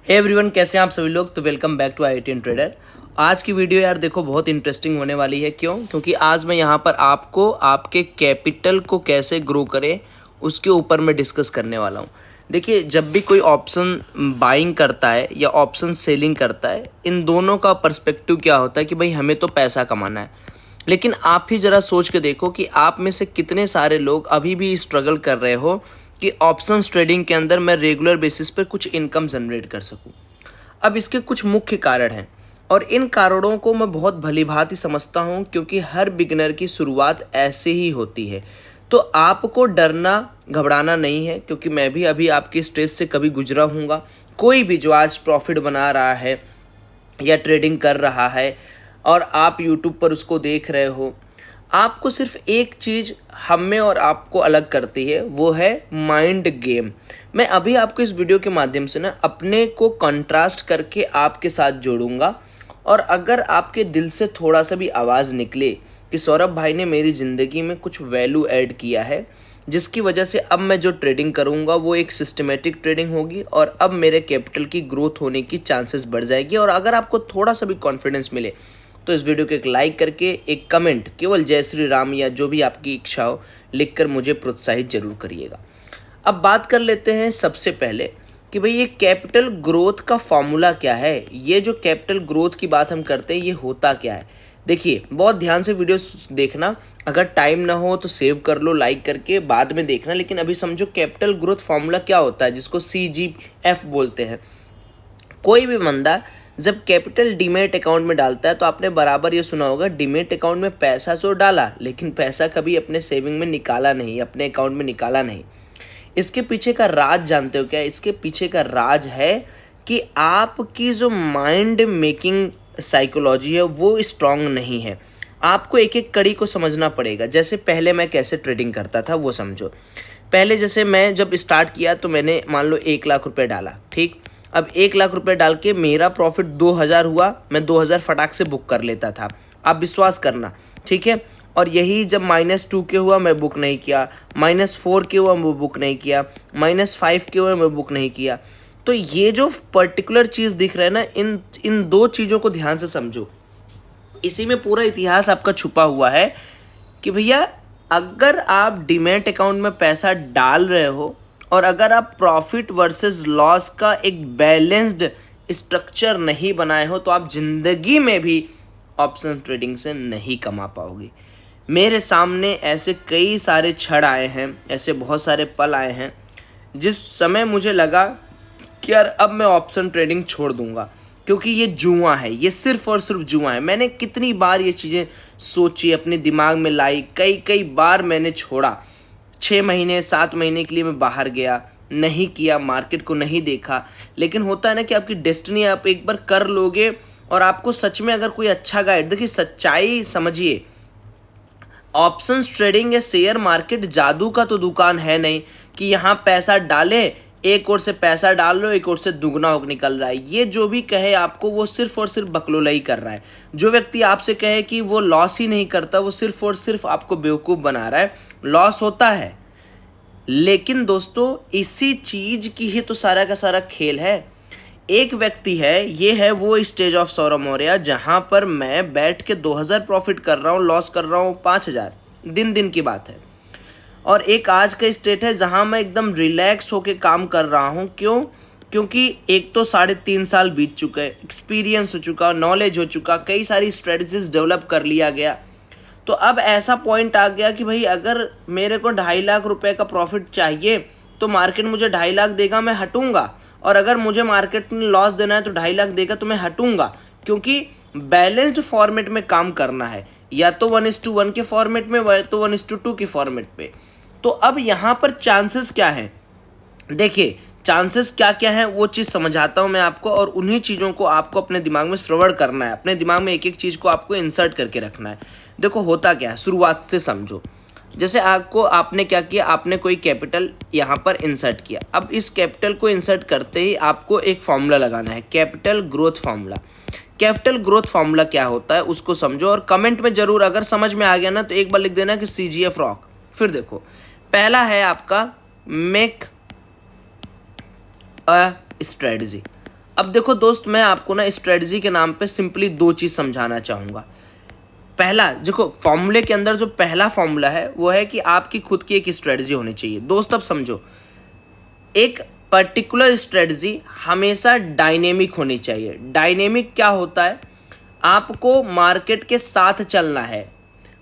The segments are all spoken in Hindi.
हे एवरीवन, कैसे हैं आप सभी लोग। तो welcome back to IIT trader. आज की वीडियो यार देखो बहुत इंटरेस्टिंग होने वाली है। क्योंकि आज मैं यहाँ पर आपको आपके कैपिटल को कैसे ग्रो करें उसके ऊपर मैं डिस्कस करने वाला हूँ। देखिए, जब भी कोई ऑप्शन बाइंग करता है या ऑप्शन सेलिंग करता है, इन दोनों का पर्सपेक्टिव क्या होता है कि भाई हमें तो पैसा कमाना है। लेकिन आप ही ज़रा सोच के देखो कि आप में से कितने सारे लोग अभी भी स्ट्रगल कर रहे हो कि ऑप्शंस ट्रेडिंग के अंदर मैं रेगुलर बेसिस पर कुछ इनकम जनरेट कर सकूं। अब इसके कुछ मुख्य कारण हैं और इन कारणों को मैं बहुत भलीभांति समझता हूं, क्योंकि हर बिगिनर की शुरुआत ऐसे ही होती है। तो आपको डरना घबराना नहीं है, क्योंकि मैं भी अभी आपके स्टेज से कभी गुजरा हूँगा। कोई भी जो आज प्रॉफिट बना रहा है या ट्रेडिंग कर रहा है और आप यूट्यूब पर उसको देख रहे हो, आपको सिर्फ एक चीज़ हम में और आपको अलग करती है, वो है माइंड गेम। मैं अभी आपको इस वीडियो के माध्यम से ना अपने को कंट्रास्ट करके आपके साथ जोड़ूंगा, और अगर आपके दिल से थोड़ा सा भी आवाज़ निकले कि सौरभ भाई ने मेरी ज़िंदगी में कुछ वैल्यू ऐड किया है, जिसकी वजह से अब मैं जो ट्रेडिंग करूंगा वो एक सिस्टमेटिक ट्रेडिंग होगी और अब मेरे कैपिटल की ग्रोथ होने की चांसेस बढ़ जाएगी। और अगर आपको थोड़ा सा भी कॉन्फिडेंस मिले तो इस वीडियो को एक लाइक करके एक कमेंट केवल जय श्री राम या जो भी आपकी इच्छा हो लिखकर मुझे प्रोत्साहित जरूर करिएगा। अब बात कर लेते हैं सबसे पहले कि भाई ये कैपिटल ग्रोथ का फॉर्मूला क्या है। ये जो कैपिटल ग्रोथ की बात हम करते हैं, ये होता क्या है। देखिए, बहुत ध्यान से वीडियो देखना, अगर टाइम ना हो तो सेव कर लो लाइक करके, बाद में देखना। लेकिन अभी समझो कैपिटल ग्रोथ फॉर्मूला क्या होता है, जिसको CGF बोलते हैं। कोई भी बंदा जब कैपिटल डीमेट अकाउंट में डालता है तो आपने बराबर ये सुना होगा, डीमेट अकाउंट में पैसा तो डाला लेकिन पैसा कभी अपने सेविंग में निकाला नहीं, अपने अकाउंट में निकाला नहीं। इसके पीछे का राज जानते हो क्या? इसके पीछे का राज है कि आपकी जो माइंड मेकिंग साइकोलॉजी है वो स्ट्रांग नहीं है। आपको एक एक कड़ी को समझना पड़ेगा। जैसे पहले मैं कैसे ट्रेडिंग करता था वो समझो। पहले जैसे मैं जब स्टार्ट किया तो मैंने मान लो 1 लाख रुपए डाला, ठीक। अब 1 लाख रुपए डाल के मेरा प्रॉफिट 2000 हुआ, मैं 2000 फटाक से बुक कर लेता था। आप विश्वास करना, ठीक है। और यही जब -2 के हुआ मैं बुक नहीं किया, -4 के हुआ मैं बुक नहीं किया, -5 के हुआ मैं बुक नहीं किया। तो ये जो पर्टिकुलर चीज़ दिख रहा है ना, इन दो चीज़ों को ध्यान से समझो। इसी में पूरा इतिहास आपका छुपा हुआ है कि भैया अगर आप डीमैट अकाउंट में पैसा डाल रहे हो और अगर आप प्रॉफिट वर्सेस लॉस का एक बैलेंस्ड स्ट्रक्चर नहीं बनाए हो तो आप ज़िंदगी में भी ऑप्शन ट्रेडिंग से नहीं कमा पाओगे। मेरे सामने ऐसे कई सारे क्षण आए हैं, ऐसे बहुत सारे पल आए हैं जिस समय मुझे लगा कि यार अब मैं ऑप्शन ट्रेडिंग छोड़ दूंगा, क्योंकि ये जुआ है, ये सिर्फ और सिर्फ जुआ है। मैंने कितनी बार ये चीज़ें सोची, अपने दिमाग में लाई, कई कई बार मैंने छोड़ा। 6 महीने 7 महीने के लिए मैं बाहर गया, नहीं किया, मार्केट को नहीं देखा। लेकिन होता है ना कि आपकी डेस्टिनी आप एक बार कर लोगे और आपको सच में अगर कोई अच्छा गाइड, देखिए सच्चाई समझिए, ऑप्शंस ट्रेडिंग या शेयर मार्केट जादू का तो दुकान है नहीं कि यहाँ पैसा डाले, एक ओर से पैसा डाल लो, एक ओर से दुगना होकर निकल रहा है। ये जो भी कहे आपको वो सिर्फ और सिर्फ बकलोलाई कर रहा है। जो व्यक्ति आपसे कहे कि वो लॉस ही नहीं करता, वो सिर्फ और सिर्फ आपको बेवकूफ़ बना रहा है। लॉस होता है, लेकिन दोस्तों इसी चीज़ की ही तो सारा का सारा खेल है। एक व्यक्ति है, ये है वो स्टेज ऑफ सौरभ मौर्य, जहाँ पर मैं बैठ के 2000 प्रॉफिट कर रहा हूँ, लॉस कर रहा हूँ 5000, दिन की बात है। और एक आज का स्टेट है जहाँ मैं एकदम रिलैक्स होके काम कर रहा हूँ। क्यों? क्योंकि एक तो 3.5 साल बीत चुके, एक्सपीरियंस हो चुका, नॉलेज हो चुका, कई सारी स्ट्रेटजीज डेवलप कर लिया गया। तो अब ऐसा पॉइंट आ गया कि भाई अगर मेरे को 2.5 लाख रुपए का प्रॉफिट चाहिए तो मार्केट मुझे 2.5 लाख देगा, मैं हटूंगा। और अगर मुझे मार्केट में लॉस देना है तो 2.5 लाख देगा तो मैं हटूंगा, क्योंकि बैलेंस्ड फॉर्मेट में काम करना है, या तो 1:1 के फॉर्मेट में, या तो 1:2 के फॉर्मेट पे। तो अब यहाँ पर चांसेस क्या हैं? देखिए चांसेस क्या क्या हैं वो चीज़ समझाता हूँ मैं आपको, और उन्हीं चीज़ों को आपको अपने दिमाग में श्रवण करना है। अपने दिमाग में एक एक चीज़ को आपको इंसर्ट करके रखना है। देखो होता क्या है, शुरुआत से समझो। जैसे आपने क्या किया, आपने कोई कैपिटल यहाँ पर इंसर्ट किया। अब इस कैपिटल को इंसर्ट करते ही आपको एक फॉर्मूला लगाना है, capital growth formula. Capital growth formula क्या होता है उसको समझो, और कमेंट में जरूर अगर समझ में आ गया ना तो एक बार लिख देना कि CGF रॉक। फिर देखो, पहला है आपका मेक अ स्ट्रेटजी। अब देखो दोस्त, मैं आपको ना स्ट्रेटजी के नाम पे सिंपली दो चीज़ समझाना चाहूँगा। पहला देखो, फॉर्मूले के अंदर जो पहला फॉर्मूला है वो है कि आपकी खुद की एक स्ट्रेटजी होनी चाहिए। दोस्त अब समझो, एक पर्टिकुलर स्ट्रेटजी हमेशा डायनेमिक होनी चाहिए। डायनेमिक क्या होता है? आपको मार्केट के साथ चलना है,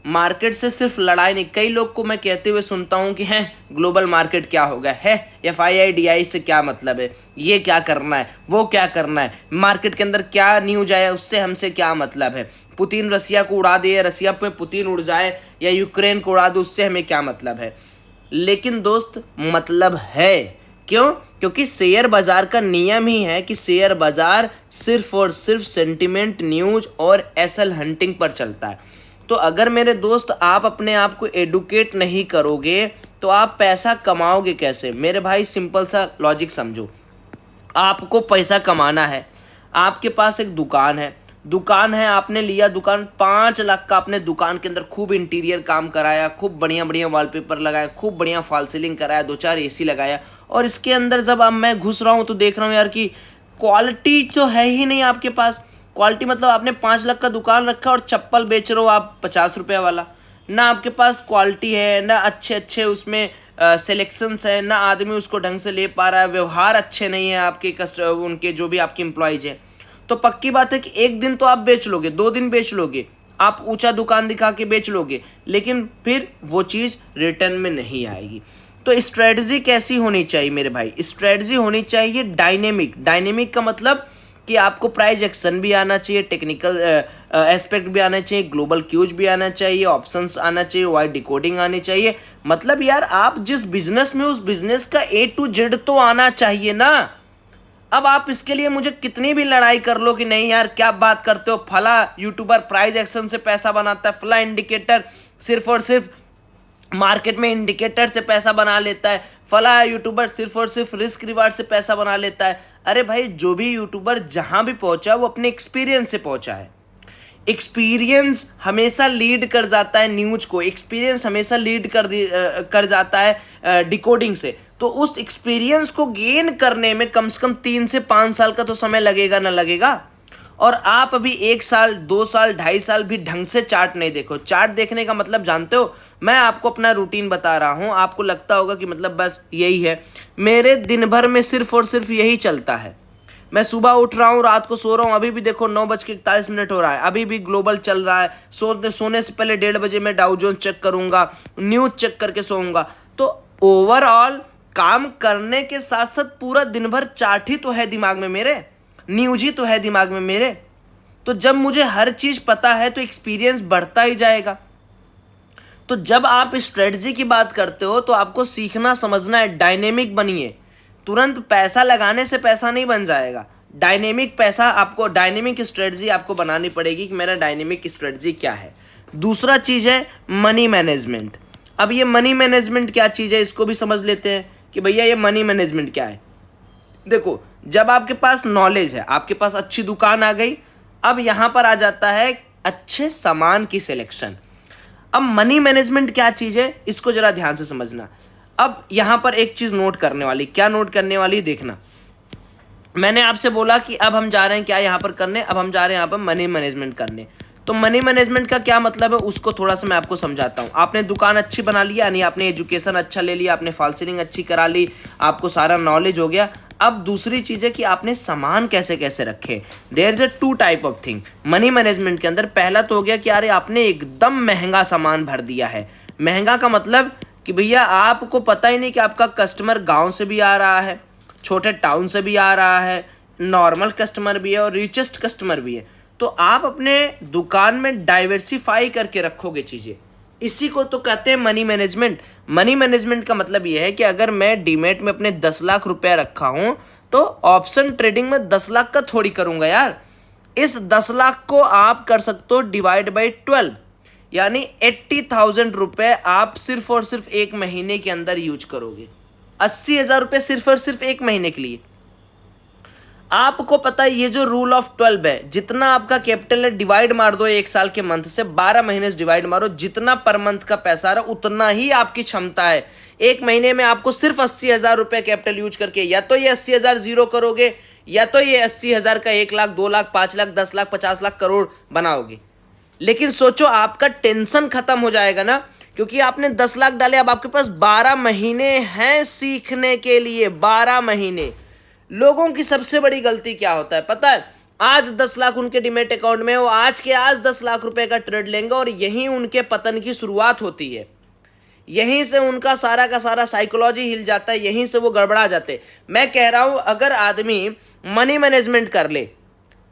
मार्केट से सिर्फ लड़ाई नहीं। कई लोग को मैं कहते हुए सुनता हूँ कि है ग्लोबल मार्केट क्या होगा, है FII से क्या मतलब है, ये क्या करना है, वो क्या करना है, मार्केट के अंदर क्या न्यूज आया उससे हमसे क्या मतलब है, पुतिन रसिया को उड़ा दे, रसिया पे पुतिन उड़ जाए, या यूक्रेन को उड़ा दे, उससे हमें क्या मतलब है। लेकिन दोस्त मतलब है, क्यों? क्योंकि शेयर बाजार का नियम ही है कि शेयर बाजार सिर्फ और सिर्फ सेंटिमेंट, न्यूज और एसएल हंटिंग पर चलता है। तो अगर मेरे दोस्त आप अपने आप को एडुकेट नहीं करोगे तो आप पैसा कमाओगे कैसे? मेरे भाई सिंपल सा लॉजिक समझो, आपको पैसा कमाना है, आपके पास एक दुकान है, आपने लिया दुकान, 5 लाख का आपने दुकान के अंदर खूब इंटीरियर काम कराया, खूब बढ़िया बढ़िया वॉलपेपर लगाया, खूब बढ़िया फॉल सीलिंग कराया, 2-4 AC लगाया, और इसके अंदर जब अब मैं घुस रहा हूँ तो देख रहा हूँ यार कि क्वालिटी तो है ही नहीं आपके पास। क्वालिटी मतलब आपने 5 लाख का दुकान रखा और चप्पल बेच रहे हो आप 50 रुपये वाला। ना आपके पास क्वालिटी है, ना अच्छे उसमें सिलेक्शंस है, ना आदमी उसको ढंग से ले पा रहा है, व्यवहार अच्छे नहीं है आपके उनके जो भी आपके एम्प्लॉयज हैं। तो पक्की बात है कि एक दिन तो आप बेच लोगे, 2 दिन बेच लोगे, आप ऊंचा दुकान दिखा के बेच लोगे, लेकिन फिर वो चीज़ रिटर्न में नहीं आएगी। तो स्ट्रेटजी कैसी होनी चाहिए मेरे भाई? स्ट्रेटजी होनी चाहिए डायनेमिक का मतलब कि आपको प्राइस एक्शन भी आना चाहिए, टेक्निकल एस्पेक्ट भी आना चाहिए, ग्लोबल क्यूज भी आना चाहिए, ऑप्शंस आना चाहिए, वाइड डिकोडिंग आनी चाहिए। मतलब यार आप जिस बिजनेस में, उस बिजनेस का A to Z तो आना चाहिए ना। अब आप इसके लिए मुझे कितनी भी लड़ाई कर लो कि नहीं यार क्या बात करते हो, फला यूट्यूबर प्राइस एक्शन से पैसा बनाता है, फला इंडिकेटर सिर्फ और सिर्फ मार्केट में इंडिकेटर से पैसा बना लेता है, फला यूट्यूबर सिर्फ और सिर्फ रिस्क रिवार्ड से पैसा बना लेता है। अरे भाई, जो भी यूट्यूबर जहां भी पहुंचा वो अपने एक्सपीरियंस से पहुंचा है। एक्सपीरियंस हमेशा लीड कर जाता है न्यूज को, एक्सपीरियंस हमेशा लीड कर जाता है डिकोडिंग से। तो उस एक्सपीरियंस को गेन करने में कम से कम 3 से 5 साल का तो समय लगेगा ना लगेगा। और आप अभी 1 साल, 2 साल, 2.5 साल भी ढंग से चार्ट नहीं देखो। चार्ट देखने का मतलब जानते हो? मैं आपको अपना रूटीन बता रहा हूं, आपको लगता होगा कि मतलब बस यही है। मेरे दिन भर में सिर्फ और सिर्फ यही चलता है। मैं सुबह उठ रहा हूँ, रात को सो रहा हूँ, अभी भी देखो 9:41 हो रहा है, अभी भी ग्लोबल चल रहा है। सोने से पहले 1:30 बजे मैं डाउ जोन्स चेक करूंगा, न्यूज चेक करके सोऊंगा। तो ओवरऑल काम करने के साथ साथ पूरा दिन भर चार्ट ही तो है दिमाग में मेरे, न्यूज ही तो है दिमाग में मेरे। तो जब मुझे हर चीज पता है तो एक्सपीरियंस बढ़ता ही जाएगा। तो जब आप स्ट्रेटजी की बात करते हो तो आपको सीखना समझना है, डायनेमिक बनिए। तुरंत पैसा लगाने से पैसा नहीं बन जाएगा। डायनेमिक पैसा आपको, डायनेमिक स्ट्रेटजी आपको बनानी पड़ेगी कि मेरा डायनेमिक स्ट्रेटजी क्या है। दूसरा चीज है मनी मैनेजमेंट। अब ये मनी मैनेजमेंट क्या चीज है, इसको भी समझ लेते हैं कि भैया ये मनी मैनेजमेंट क्या है। देखो, जब आपके पास नॉलेज है, आपके पास अच्छी दुकान आ गई, अब यहां पर आ जाता है अच्छे सामान की सिलेक्शन। अब मनी मैनेजमेंट क्या चीज है, इसको जरा ध्यान से समझना। अब यहां पर एक चीज नोट करने वाली, क्या नोट करने वाली देखना। मैंने आपसे बोला कि अब हम जा रहे हैं क्या यहां पर करने, अब हम जा रहे हैं यहां पर मनी मैनेजमेंट करने। तो मनी मैनेजमेंट का क्या मतलब है उसको थोड़ा सा मैं आपको समझाता हूँ। आपने दुकान अच्छी बना लिया, यानी आपने एजुकेशन अच्छा ले लिया, आपने फॉल सीलिंग अच्छी करा ली, आपको सारा नॉलेज हो गया। अब दूसरी चीज है कि आपने सामान कैसे कैसे रखे। There is a 2 type of thing money management के अंदर। पहला तो हो गया कि अरे आपने एकदम महंगा सामान भर दिया है। महंगा का मतलब कि भैया आपको पता ही नहीं कि आपका कस्टमर गांव से भी आ रहा है, छोटे टाउन से भी आ रहा है, नॉर्मल कस्टमर भी है और रिचेस्ट कस्टमर भी है। तो आप अपने दुकान में डाइवर्सिफाई करके रखोगे चीज़ें, इसी को तो कहते हैं मनी मैनेजमेंट। मनी मैनेजमेंट का मतलब यह है कि अगर मैं डीमेट में अपने 10 लाख रुपया रखा हूं तो ऑप्शन ट्रेडिंग में 10 लाख का थोड़ी करूंगा यार। इस 10 लाख को आप कर सकते हो डिवाइड बाई 12, यानी 80,000 रुपये आप सिर्फ और सिर्फ 1 महीने के अंदर यूज करोगे। 80,000 रुपये सिर्फ और सिर्फ 1 महीने के लिए। आपको पता है ये जो रूल ऑफ 12 है, जितना आपका कैपिटल है डिवाइड मार दो 1 साल के मंथ से, 12 महीने से डिवाइड मारो, जितना पर मंथ का पैसा आ रहा उतना ही आपकी क्षमता है। 1 महीने में आपको सिर्फ 80,000 रुपये कैपिटल यूज करके या तो ये 80,000 जीरो करोगे या तो ये 80,000 का 1 लाख, 2 लाख, 5 लाख, 10 लाख, 50 लाख, करोड़ बनाओगे। लेकिन सोचो आपका टेंशन खत्म हो जाएगा ना, क्योंकि आपने 10 लाख डाले। अब आपके पास 12 महीने हैं सीखने के लिए, 12 महीने। लोगों की सबसे बड़ी गलती क्या होता है पता है? आज 10 लाख उनके डीमैट अकाउंट में, वो आज के आज 10 लाख रुपए का ट्रेड लेंगे और यहीं उनके पतन की शुरुआत होती है। यहीं से उनका सारा का सारा साइकोलॉजी हिल जाता है, यहीं से वो गड़बड़ा जाते हैं। मैं कह रहा हूं अगर आदमी मनी मैनेजमेंट कर ले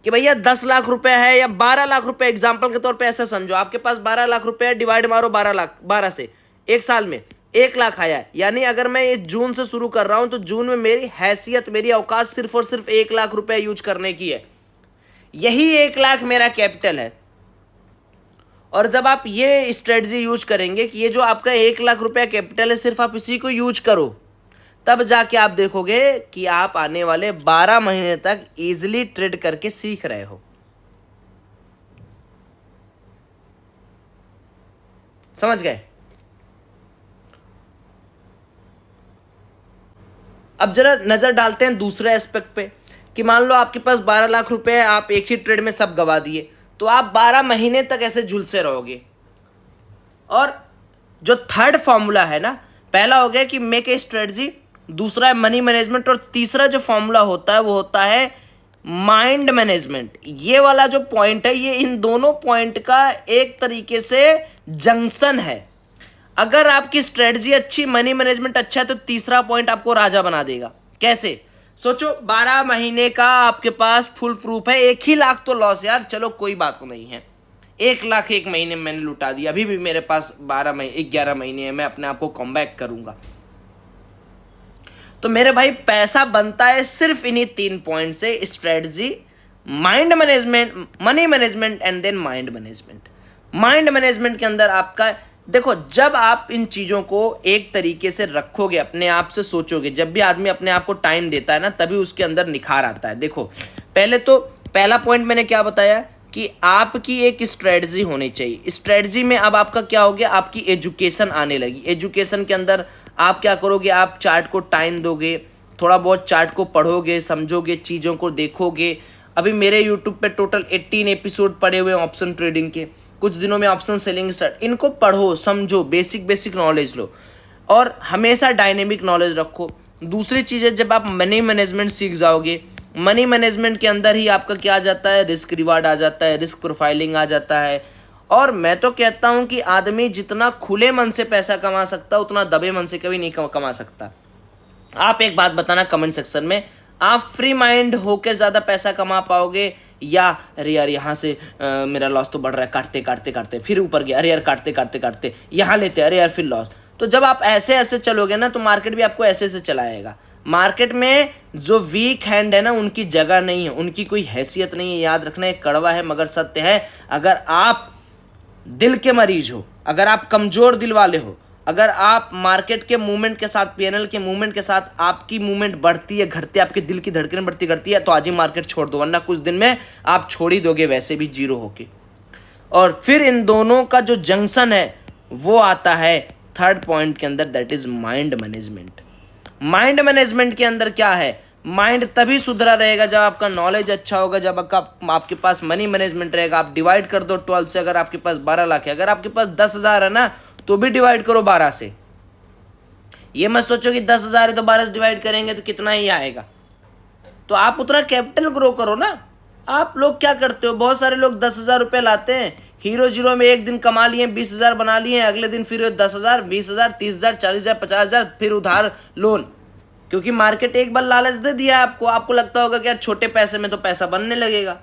कि भैया 10 लाख रुपए है या 12 लाख रुपए, एग्जाम्पल के तौर पे ऐसा समझो आपके पास 12 लाख रुपए है, डिवाइड मारो 12 लाख, 12 से, एक साल में 1 लाख आया है। यानी अगर मैं ये जून से शुरू कर रहा हूं तो जून में मेरी हैसियत, मेरी औकात सिर्फ और सिर्फ 1 लाख रुपए यूज करने की है। यही 1 लाख मेरा कैपिटल है। और जब आप ये स्ट्रेटजी यूज करेंगे कि ये जो आपका 1 लाख रुपया कैपिटल है, सिर्फ आप इसी को यूज करो, तब जाके आप देखोगे कि आप आने वाले 12 महीने तक इजीली ट्रेड करके सीख रहे हो। समझ गए? अब जरा नजर डालते हैं दूसरे एस्पेक्ट पे कि मान लो आपके पास 12 लाख रुपए है, आप एक ही ट्रेड में सब गवा दिए, तो आप 12 महीने तक ऐसे झुलसे रहोगे। और जो थर्ड फॉर्मूला है ना, पहला हो गया कि मेक ए स्ट्रेटजी, दूसरा है मनी मैनेजमेंट, और तीसरा जो फॉर्मूला होता है वो होता है माइंड मैनेजमेंट। ये वाला जो पॉइंट है, ये इन दोनों पॉइंट का एक तरीके से जंक्शन है। अगर आपकी स्ट्रेटजी अच्छी, मनी मैनेजमेंट अच्छा है, तो तीसरा पॉइंट आपको राजा बना देगा। कैसे? सोचो 12 महीने का आपके पास फुल प्रूफ है, 1 ही लाख तो लॉस यार, चलो कोई बात नहीं है, 1 लाख एक महीने में मैंने लुटा दिया, अभी भी मेरे पास 11 महीने है, मैं अपने आप को कम बैक करूंगा। तो मेरे भाई पैसा बनता है सिर्फ इन्हीं 3 पॉइंट से, strategy, mind management, money management and then mind management. Mind management के अंदर आपका देखो, जब आप इन चीज़ों को एक तरीके से रखोगे, अपने आप से सोचोगे, जब भी आदमी अपने आप को टाइम देता है ना, तभी उसके अंदर निखार आता है। देखो पहले तो पहला पॉइंट मैंने क्या बताया कि आपकी एक स्ट्रेटजी होनी चाहिए। स्ट्रेटजी में अब आपका क्या हो गया, आपकी एजुकेशन आने लगी। एजुकेशन के अंदर आप क्या करोगे, आप चार्ट को टाइम दोगे, थोड़ा बहुत चार्ट को पढ़ोगे, समझोगे, चीज़ों को देखोगे। अभी मेरे यूट्यूब पे टोटल 18 एपिसोड पड़े हुए हैं ऑप्शन ट्रेडिंग के, कुछ दिनों में ऑप्शन सेलिंग स्टार्ट। इनको पढ़ो, समझो, बेसिक नॉलेज लो और हमेशा डायनेमिक नॉलेज रखो। दूसरी चीज़ है, जब आप मनी मैनेजमेंट सीख जाओगे, मनी मैनेजमेंट के अंदर ही आपका क्या आ जाता है, रिस्क रिवार्ड आ जाता है, रिस्क प्रोफाइलिंग आ जाता है। और मैं तो कहता हूं कि आदमी जितना खुले मन से पैसा कमा सकता है, उतना दबे मन से कभी नहीं कमा सकता। आप एक बात बताना कमेंट सेक्शन में, आप फ्री माइंड होकर ज़्यादा पैसा कमा पाओगे या अरे यार यहाँ से मेरा लॉस तो बढ़ रहा है, काटते काटते काटते फिर ऊपर गया, अरे यार काटते काटते काटते यहाँ लेते, अरे यार फिर लॉस। तो जब आप ऐसे ऐसे चलोगे ना, तो मार्केट भी आपको ऐसे ऐसे चलाएगा। मार्केट में जो वीक हैंड है ना, उनकी जगह नहीं है, उनकी कोई हैसियत नहीं है। याद रखना, एक कड़वा है मगर सत्य है। अगर आप दिल के मरीज हो, अगर आप कमज़ोर दिल वाले हो, अगर आप मार्केट के मूवमेंट के साथ, पीएनएल के मूवमेंट के साथ आपकी मूवमेंट बढ़ती है, घटती है, आपके दिल की धड़कन बढ़ती घटती है, तो आज ही मार्केट छोड़ दो, वरना कुछ दिन में आप छोड़ ही दोगे वैसे भी जीरो होके। और फिर इन दोनों का जो जंक्शन है वो आता है थर्ड पॉइंट के अंदर, that is mind management. Mind management के अंदर क्या है, माइंड तभी सुधरा रहेगा जब आपका नॉलेज अच्छा होगा, जब आपके पास मनी मैनेजमेंट रहेगा। आप डिवाइड कर दो 12 से, अगर आपके पास 12 लाख है, अगर आपके पास 10,000 है ना, तो भी डिवाइड करो 12 से। ये मत सोचो कि 10,000 है तो 12 से डिवाइड करेंगे तो कितना ही आएगा। तो आप उतना कैपिटल ग्रो करो ना। आप लोग क्या करते हो, बहुत सारे लोग 10,000 रुपये लाते हैं, हीरो जीरो में एक दिन कमा लिए, 20,000 बना लिए, अगले दिन फिर 10,000, 20,000, 30,000, 40,000, 50,000, फिर उधार लोन। क्योंकि मार्केट एक बार लालच दे दिया आपको, आपको लगता होगा कि यार छोटे पैसे में तो पैसा बनने लगेगा।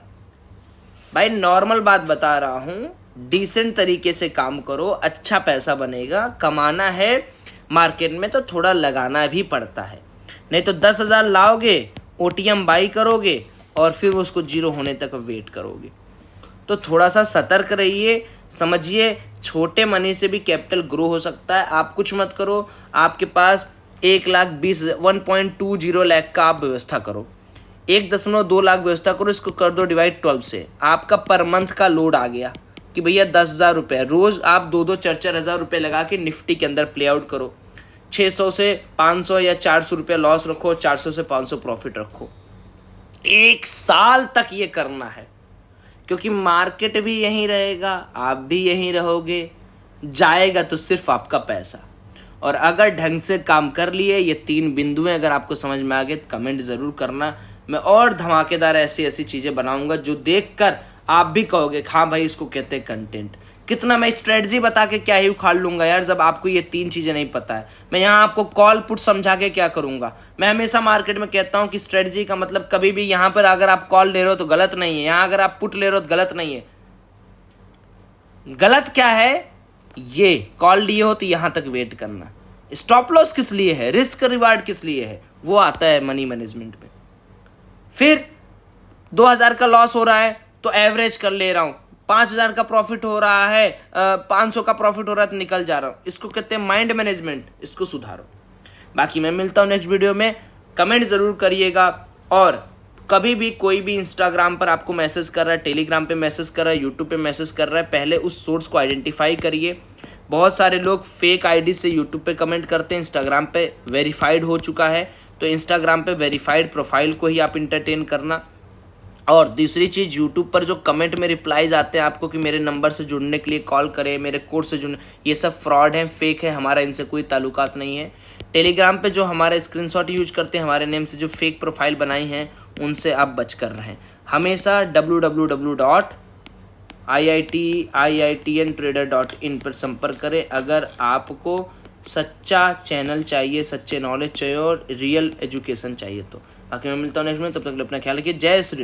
भाई नॉर्मल बात बता रहा हूँ, डिसेंट तरीके से काम करो, अच्छा पैसा बनेगा। कमाना है मार्केट में तो थोड़ा लगाना भी पड़ता है, नहीं तो 10,000 लाओगे, ओटीएम बाई करोगे और फिर उसको जीरो होने तक वेट करोगे। तो थोड़ा सा सतर्क रहिए, समझिए छोटे मनी से भी कैपिटल ग्रो हो सकता है। आप कुछ मत करो, आपके पास 1,20,000 लाख का आप व्यवस्था करो, 1.2 लाख व्यवस्था करो, इसको कर दो डिवाइड 12 से। आपका पर मंथ का लोड आ गया कि भैया 10,000 रुपये, रोज़ आप 2-2, 4-4 हज़ार रुपये लगा के निफ्टी के अंदर प्ले आउट करो। 600 से 500 या 400 रुपये लॉस रखो, 400 से 500 प्रॉफिट रखो। 1 साल तक ये करना है, क्योंकि मार्केट भी यहीं रहेगा, आप भी यहीं रहोगे, जाएगा तो सिर्फ आपका पैसा। और अगर ढंग से काम कर लिए, ये 3 बिंदुएं अगर आपको समझ में आ गए तो कमेंट ज़रूर करना। मैं और धमाकेदार ऐसी ऐसी चीज़ें बनाऊंगा जो देखकर आप भी कहोगे हाँ भाई इसको कहते हैं कंटेंट। कितना मैं स्ट्रेटजी बता के क्या ही उखाड़ लूंगा यार, जब आपको ये 3 चीज़ें नहीं पता है। मैं यहाँ आपको कॉल पुट समझा के क्या करूँगा। मैं हमेशा मार्केट में कहता हूँ कि स्ट्रेटजी का मतलब कभी भी यहाँ पर अगर आप कॉल ले रहे हो तो गलत नहीं है, यहाँ अगर आप पुट ले रहे हो तो गलत नहीं है। गलत क्या है, ये कॉल लिए हो तो यहाँ तक वेट करना। स्टॉप लॉस किस लिए है, रिस्क रिवार्ड किस लिए है, वो आता है मनी मैनेजमेंट में। फिर 2000 का लॉस हो रहा है तो एवरेज कर ले रहा हूँ, 5000 का प्रॉफिट हो रहा है, 500 का प्रॉफिट हो रहा है तो निकल जा रहा हूँ। इसको कहते हैं माइंड मैनेजमेंट, इसको सुधारो। बाकी मैं मिलता हूँ नेक्स्ट वीडियो में, कमेंट ज़रूर करिएगा। और कभी भी कोई भी इंस्टाग्राम पर आपको मैसेज कर रहा है, टेलीग्राम पे मैसेज कर रहा है, यूट्यूब पे मैसेज कर रहा है, पहले उस सोर्स को आइडेंटिफाई करिए। बहुत सारे लोग फेक आईडी से यूट्यूब पे कमेंट करते हैं, इंस्टाग्राम पे वेरीफाइड हो चुका है, तो इंस्टाग्राम पे वेरीफाइड प्रोफाइल को ही आप इंटरटेन करना। और दूसरी चीज़, यूट्यूब पर जो कमेंट में रिप्लाईज आते हैं आपको कि मेरे नंबर से जुड़ने के लिए कॉल करें, मेरे कोर्स से जुड़ने, ये सब फ्रॉड है, फेक है, हमारा इनसे कोई ताल्लुकात नहीं है। टेलीग्राम पे जो हमारा स्क्रीनशॉट यूज करते हैं हमारे नेम से, जो फेक प्रोफाइल बनाई हैं, उनसे आप बच कर रहें। हमेशा www.iitntrader.in पर संपर्क करें अगर आपको सच्चा चैनल चाहिए, सच्चे नॉलेज चाहिए और रियल एजुकेशन चाहिए तो। बाकी मैं मिलता हूँ नेक्स्ट में, तब तक अपना ख्याल रखिए। जय श्री राम।